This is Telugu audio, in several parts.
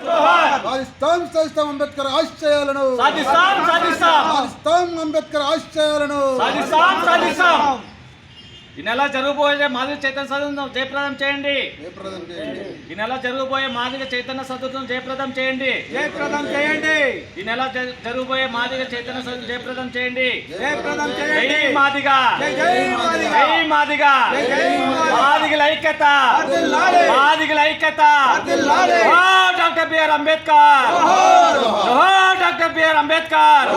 సాధిస్తాం అంబేద్కర్ ఆశయాలను అంబేద్కర్ ఆశయాలను ఈ నెల జరగబోయే మాదిగ చైతన్య సదస్సును జయప్రదం చేయండి. ఈ నెల జరగబోయే మాదిగ చైతన్య సదస్సును జయప్రదం చేయండి. ఈ నెల జరగబోయే మాదిగ చైతన్య సదస్సును జయప్రదం చేయండి. జై మాదిగ, జై మాదిగ, మాదిగల ఐక్యత, మాదిగల ఐక్యత. Doctor BR Ambedkar, doctor BR Ambedkar.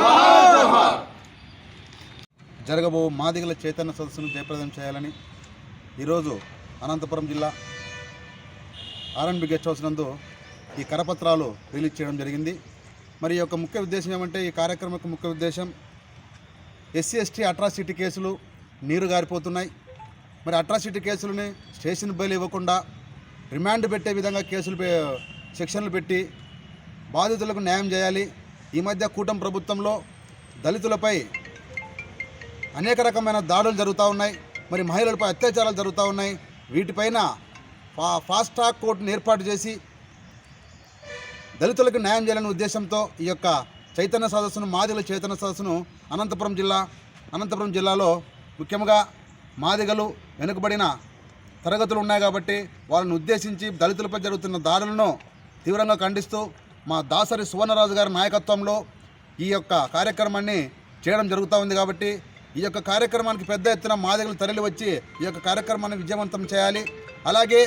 జరగబో మాదిగల చైతన్య సదస్సును జయప్రదం చేయాలని ఈరోజు అనంతపురం జిల్లా ఆర్ఎన్బి గెస్ట్ హౌస్ నందు ఈ కరపత్రాలు రిలీజ్ చేయడం జరిగింది. మరి యొక్క ముఖ్య ఉద్దేశం ఏమంటే, ఈ కార్యక్రమం యొక్క ముఖ్య ఉద్దేశం ఎస్సీ ఎస్టీ అట్రాసిటీ కేసులు నీరు గారిపోతున్నాయి. మరి అట్రాసిటీ కేసులని స్టేషన్ బెయిల్ ఇవ్వకుండా రిమాండ్ పెట్టే విధంగా సెక్షన్లు పెట్టి బాధితులకు న్యాయం చేయాలి. ఈ మధ్య కూటమి ప్రభుత్వంలో దళితులపై అనేక రకమైన దాడులు జరుగుతూ ఉన్నాయి. మరి మహిళలపై అత్యాచారాలు జరుగుతూ ఉన్నాయి. వీటిపైన ఫాస్ట్ ట్రాక్ కోర్టును ఏర్పాటు చేసి దళితులకు న్యాయం చేయాలనే ఉద్దేశంతో ఈ యొక్క చైతన్య సదస్సును, మాదిగల చైతన్య సదస్సును అనంతపురం జిల్లాలో ముఖ్యంగా మాదిగలు వెనుకబడిన తరగతులు ఉన్నాయి కాబట్టి వాళ్ళని ఉద్దేశించి దళితులపై జరుగుతున్న దాడులను తీవ్రంగా ఖండిస్తూ మా దాసరి సువర్ణరాజు గారి నాయకత్వంలో ఈ యొక్క కార్యక్రమాన్ని చేయడం జరుగుతూ ఉంది. కాబట్టి ఈ యొక్క కార్యక్రమానికి పెద్ద ఎత్తున మాదిగలు తరలి వచ్చి ఈ యొక్క కార్యక్రమాన్ని విజయవంతం చేయాలి. అలాగే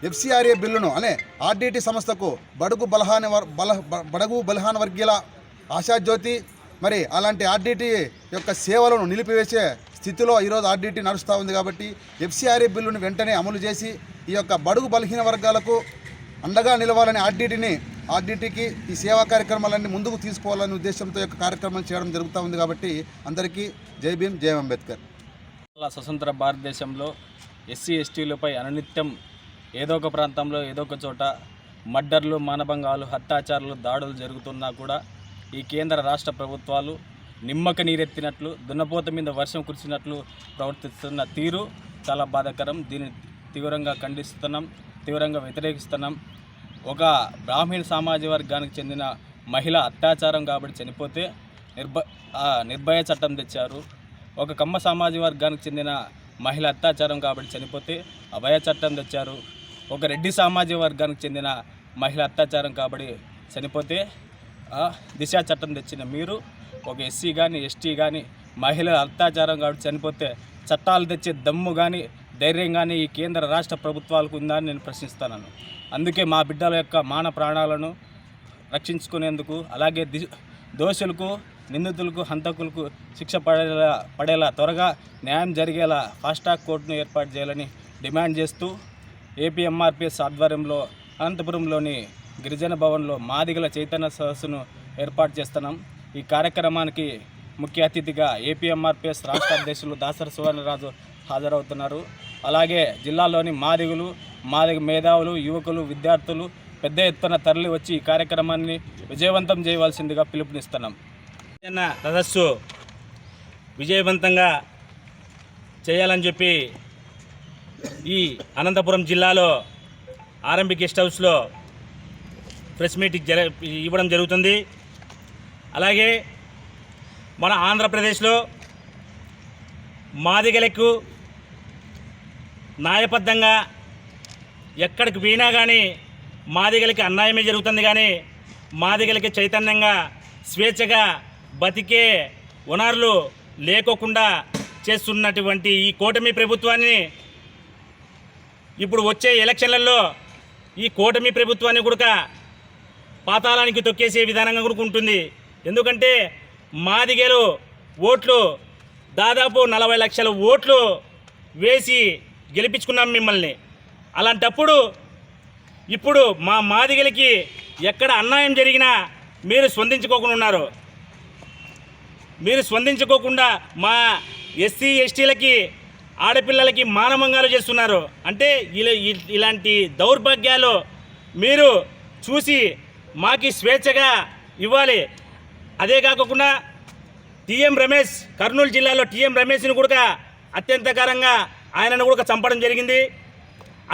ఎఫ్సిఆర్ఏ బిల్లును అనే ఆర్డిటి సంస్థకు బడుగు బలహాన వర్గీయుల ఆశాజ్యోతి, మరి అలాంటి ఆర్డిటి యొక్క సేవలను నిలిపివేసే స్థితిలో ఈరోజు ఆర్డిటి నడుస్తూ ఉంది. కాబట్టి ఎఫ్సిఆర్ఏ బిల్లును వెంటనే అమలు చేసి ఈ యొక్క బడుగు బలహీన వర్గాలకు అండగా నిలవాలని ఆర్డిటికి ఈ సేవా కార్యక్రమాలన్నీ ముందుకు తీసుకోవాలనే ఉద్దేశంతో యొక్క కార్యక్రమం చేయడం జరుగుతూ ఉంది. కాబట్టి అందరికీ జై భీమ్, జై అంబేద్కర్. స్వతంత్ర భారతదేశంలో ఎస్సీ ఎస్టీలపై అనునిత్యం ఏదో ఒక ప్రాంతంలో ఏదో ఒక చోట మర్డర్లు, మానభంగాలు, అత్యాచారాలు, దాడులు జరుగుతున్నా కూడా ఈ కేంద్ర రాష్ట్ర ప్రభుత్వాలు నిమ్మక నీరెత్తినట్లు, దున్నపోత మీద వర్షం కురిసినట్లు ప్రవర్తిస్తున్న తీరు చాలా బాధాకరం. దీన్ని తీవ్రంగా ఖండిస్తున్నాం, తీవ్రంగా వ్యతిరేకిస్తున్నాం. ఒక బ్రాహ్మణ సామాజిక వర్గానికి చెందిన మహిళ అత్యాచారం కాబట్టి చనిపోతే నిర్భయ చట్టం తెచ్చారు. ఒక కమ్మ సామాజిక వర్గానికి చెందిన మహిళ అత్యాచారం కాబట్టి చనిపోతే అభయ చట్టం తెచ్చారు. ఒక రెడ్డి సామాజిక వర్గానికి చెందిన మహిళ అత్యాచారం కాబట్టి చనిపోతే దిశ చట్టం తెచ్చిన మీరు ఒక ఎస్సీ కానీ ఎస్టీ కానీ మహిళల అత్యాచారం కాబట్టి చనిపోతే చట్టాలు తెచ్చే దమ్ము కానీ ధైర్యం కానీ ఈ కేంద్ర రాష్ట్ర ప్రభుత్వాలకు ఉందని నేను ప్రశ్నిస్తున్నాను. అందుకే మా బిడ్డల యొక్క మాన ప్రాణాలను రక్షించుకునేందుకు, అలాగే దోషులకు, నిందితులకు, హంతకులకు శిక్ష పడేలా త్వరగా న్యాయం జరిగేలా ఫాస్ట్ ట్రాక్ కోర్టును ఏర్పాటు చేయాలని డిమాండ్ చేస్తూ ఏపీఎంఆర్పిఎస్ ఆధ్వర్యంలో అనంతపురంలోని గిరిజన భవన్లో మాదిగల చైతన్య సదస్సును ఏర్పాటు చేస్తున్నాం. ఈ కార్యక్రమానికి ముఖ్య అతిథిగా ఏపీఎంఆర్పిఎస్ రాష్ట్ర అధ్యక్షులు దాసరి సువర్ణరాజు హాజరవుతున్నారు. అలాగే జిల్లాలోని మాదిగ మేధావులు, యువకులు, విద్యార్థులు పెద్ద ఎత్తున తరలి వచ్చి ఈ కార్యక్రమాన్ని విజయవంతం చేయవలసిందిగా పిలుపునిస్తున్నాం. సదస్సు విజయవంతంగా చేయాలని చెప్పి ఈ అనంతపురం జిల్లాలో ఆర్ఎన్బి గెస్ట్ హౌస్లో ప్రెస్ మీటింగ్ ఇవ్వడం జరుగుతుంది. అలాగే మన ఆంధ్రప్రదేశ్లో మాదిగలకు న్యాయబద్ధంగా ఎక్కడికి పోయినా కానీ మాదిగలకి అన్యాయమే జరుగుతుంది. కానీ మాదిగలకి చైతన్యంగా స్వేచ్ఛగా బతికే వనరులు లేకోకుండా చేస్తున్నటువంటి ఈ కూటమి ప్రభుత్వాన్ని ఇప్పుడు వచ్చే ఎలక్షన్లలో ఈ కూటమి ప్రభుత్వాన్ని కూడా పాతాళానికి తొక్కేసే విధానంగా కూడా ఉంటుంది. ఎందుకంటే మాదిగలు ఓట్లు దాదాపు 40 లక్షల ఓట్లు వేసి గెలిపించుకున్నాం మిమ్మల్ని. అలాంటప్పుడు ఇప్పుడు మా మాదిగలకి ఎక్కడ అన్యాయం జరిగినా మీరు స్పందించుకోకుండా ఉన్నారు. మీరు స్పందించుకోకుండా మా ఎస్సీ ఎస్టీలకి, ఆడపిల్లలకి మానభంగాలు చేస్తున్నారు. అంటే ఇలాంటి దౌర్భాగ్యాలు మీరు చూసి మాకి స్వేచ్ఛగా ఇవ్వాలి. అదే కాకుండా టీఎం రమేష్, కర్నూలు జిల్లాలో టీఎం రమేష్ని కూడా అత్యంతకరంగా ఆయనను కూడా చంపడం జరిగింది.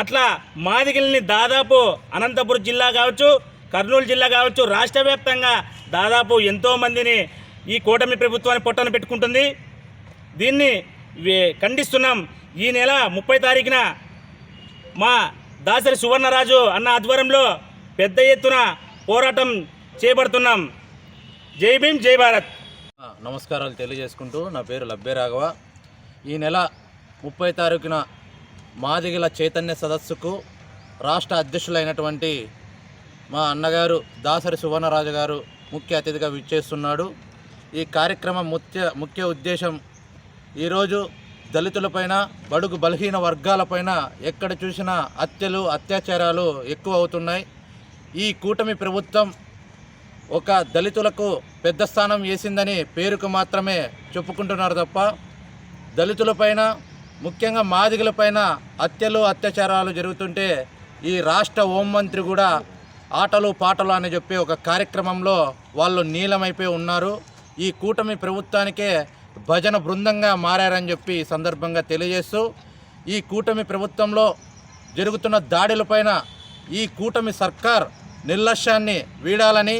అట్లా మాదిగల్ని దాదాపు అనంతపురం జిల్లా కావచ్చు, కర్నూలు జిల్లా కావచ్చు, రాష్ట్ర వ్యాప్తంగా దాదాపు ఎంతోమందిని ఈ కూటమి ప్రభుత్వాన్ని పొట్టన పెట్టుకుంటుంది. దీన్ని ఖండిస్తున్నాం. ఈ నెల 30 తారీఖున మా దాసరి సువర్ణరాజు అన్న ఆధ్వర్యంలో పెద్ద ఎత్తున పోరాటం చేపడుతున్నాం. జై భీమ్, జై భారత్. నమస్కారాలు తెలియజేసుకుంటూ, నా పేరు లబ్బే రాఘవ. ఈ నెల 30 తారీఖున మాదిగల చైతన్య సదస్సుకు రాష్ట్ర అధ్యక్షులైనటువంటి మా అన్నగారు దాసరి సువర్ణరాజు గారు ముఖ్య అతిథిగా విచ్చేస్తున్నాడు. ఈ కార్యక్రమం ముఖ్య ఉద్దేశం ఈరోజు దళితులపైన, బడుగు బలహీన వర్గాలపైన ఎక్కడ చూసినా హత్యలు, అత్యాచారాలు ఎక్కువ అవుతున్నాయి. ఈ కూటమి ప్రభుత్వం ఒక దళితులకు పెద్ద స్థానం వేసిందని పేరుకు మాత్రమే చెప్పుకుంటున్నారు తప్ప దళితులపైన, ముఖ్యంగా మాదిగలపైన హత్యలు, అత్యాచారాలు జరుగుతుంటే ఈ రాష్ట్ర హోంమంత్రి కూడా ఆటలు పాటలు అని చెప్పి ఒక కార్యక్రమంలో వాళ్ళు నీలమైపోయి ఉన్నారు. ఈ కూటమి ప్రభుత్వానికే భజన బృందంగా మారారని చెప్పి ఈ సందర్భంగా తెలియజేస్తూ, ఈ కూటమి ప్రభుత్వంలో జరుగుతున్న దాడులపైన ఈ కూటమి సర్కార్ నిర్లక్ష్యాన్ని వీడాలని,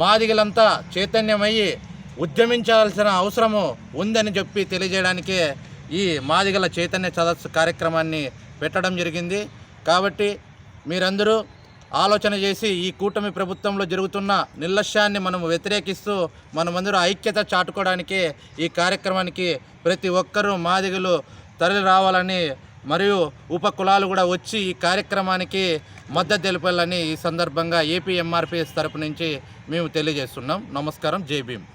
మాదిగలంతా చైతన్యమయ్యి ఉద్యమించాల్సిన అవసరము ఉందని చెప్పి తెలియజేయడానికే ఈ మాదిగల చైతన్య సదస్సు కార్యక్రమాన్ని పెట్టడం జరిగింది. కాబట్టి మీరందరూ ఆలోచన చేసి ఈ కూటమి ప్రభుత్వంలో జరుగుతున్న నిర్లక్ష్యాన్ని మనం వ్యతిరేకిస్తూ మనమందరూ ఐక్యత చాటుకోవడానికే ఈ కార్యక్రమానికి ప్రతి ఒక్కరూ మాదిగలు తరలి రావాలని, మరియు ఉప కులాలు కూడా వచ్చి ఈ కార్యక్రమానికి మద్దతు తెలపాలని ఈ సందర్భంగా ఏపీ ఎంఆర్పిఎస్ తరపు నుంచి మేము తెలియజేస్తున్నాం. నమస్కారం. జై భీమ్.